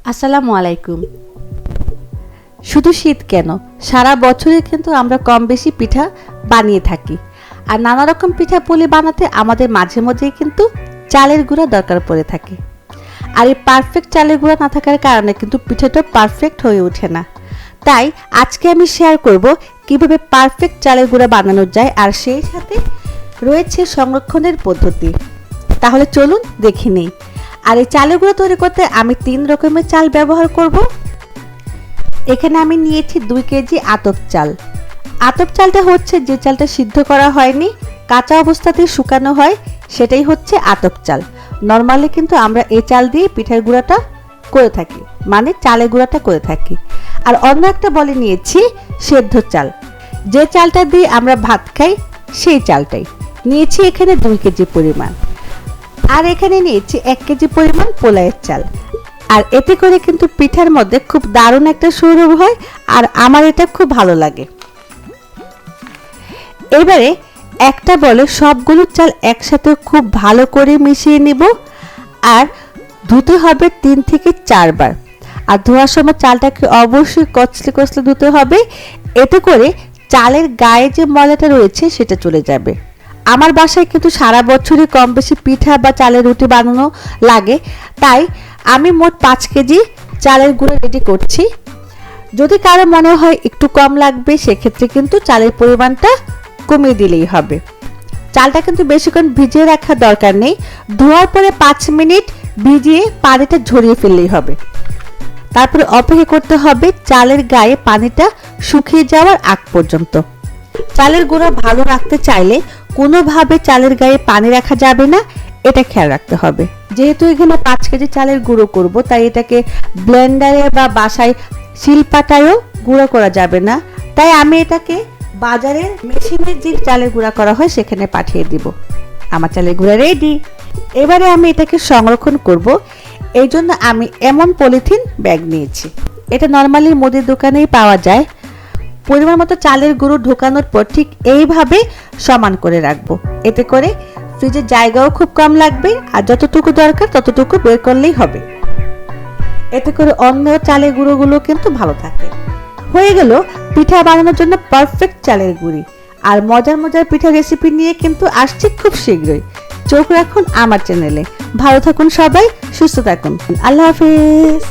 আসসালামু আলাইকুম। শুধু শীত কেন, সারা বছরে কিন্তু আমরা কম বেশি পিঠা বানিয়ে থাকি। আর নানা রকম পিঠা পুলি বানাতে আমাদের মাঝে মধ্যেই কিন্তু চালের গুঁড়া দরকার পড়ে থাকে। আর এই পারফেক্ট চালের গুঁড়া না থাকার কারণে কিন্তু পিঠাটা পারফেক্ট হয়ে ওঠে না। তাই আজকে আমি শেয়ার করব কিভাবে পারফেক্ট চালের গুঁড়া বানানো যায়, আর সেই সাথে রয়েছে সংরক্ষণের পদ্ধতি। তাহলে চলুন দেখে নেই। আর এই চালের গুঁড়ো তৈরি করতে আমি 3 রকমের চাল ব্যবহার করব। এখানে আমি নিয়েছি 2 কেজি আতপ চাল। আতপ চালটা হচ্ছে যে চালটা সিদ্ধ করা হয়নি, কাঁচা অবস্থাতেই শুকানো হয়, সেটাই হচ্ছে আতপ চাল। নর্মালি কিন্তু আমরা এই চাল দিয়ে পিঠার গুঁড়াটা করে থাকি, মানে চালের গুঁড়াটা করে থাকি। আর অন্য একটা বলে নিয়েছি সেদ্ধ চাল, যে চালটা দিয়ে আমরা ভাত খাই সেই চালটাই নিয়েছি এখানে 2 কেজি পরিমাণ। আর এখানে নিয়েছি 1 কেজি পরিমাণ পোলাওয়ের চাল। আর এতে করে কিন্তু পিঠার মধ্যে খুব দারুণ একটা সুরভ হয়, আর আমার এটা খুব ভালো লাগে। এবারে একটা বলে সবগুলো চাল একসাথে খুব ভালো করে মিশিয়ে নিব। আর ধুতে হবে 3 থেকে 4 বার। আর ধোয়ার সময় চালটাকে অবশ্যই কচলে কচলে ধুতে হবে, এতে করে চালের গায়ে যে ময়লাটা রয়েছে সেটা চলে যাবে। আমার বাসায় কিন্তু সারা বছরই কম বেশি পিঠা বা চালের রুটি বানানো লাগে, তাই আমি মোট 5 কেজি চালের গুঁড়ো রেডি করছি। যদি কারো মনে হয় একটু কম লাগবে, সেক্ষেত্রে কিন্তু চালের পরিমাণটা কমিয়ে দিলেই হবে। চালটা কিন্তু বেশিক্ষণ ভিজিয়ে রাখার দরকার নেই, ধোয়ার পরে 5 মিনিট ভিজিয়ে পানিটা ঝরিয়ে ফেললেই হবে। তারপরে অপেক্ষা করতে হবে চালের গায়ে পানিটা শুকিয়ে যাওয়ার আগ পর্যন্ত। চালের গুঁড়া ভালো রাখতে চাইলে কোনোভাবে চালের গায়ে পানি রাখা যাবে না, এটা খেয়াল রাখতে হবে। যেহেতু এখানে 5 কেজি চালের গুঁড়ো করব, তাই এটাকে ব্লেন্ডারে বা বাসায় শিলপাটায়ও গুঁড়ো করা যাবে না, তাই আমি এটাকে বাজারের মেশিনের যে চালের গুঁড়া করা হয় সেখানে পাঠিয়ে দিব। আমার চালের গুঁড়া রেডি। এবারে আমি এটাকে সংরক্ষণ করব, এই জন্য আমি এমন পলিথিন ব্যাগ নিয়েছি। এটা নর্মালি মুদির দোকানেই পাওয়া যায়। পরিমাণ মতো চালের গুঁড়ো ঢোকানোর পর ঠিক এইভাবে সমান করে রাখবো, এতে করে ফ্রিজের জায়গাও খুব কম লাগবে, আর যতটুকু দরকার ততটুকু বের করলেই হবে। এতে করে অন্য চালের গুঁড়োগুলো কিন্তু ভালো থাকে। হয়ে গেল পিঠা বানানোর জন্য পারফেক্ট চালের গুঁড়ি। আর মজার মজার পিঠা রেসিপি নিয়ে কিন্তু আসছি খুব শীঘ্রই। চোখ রাখুন আমার চ্যানেলে। ভালো থাকুন সবাই, সুস্থ থাকুন। আল্লাহ হাফেজ।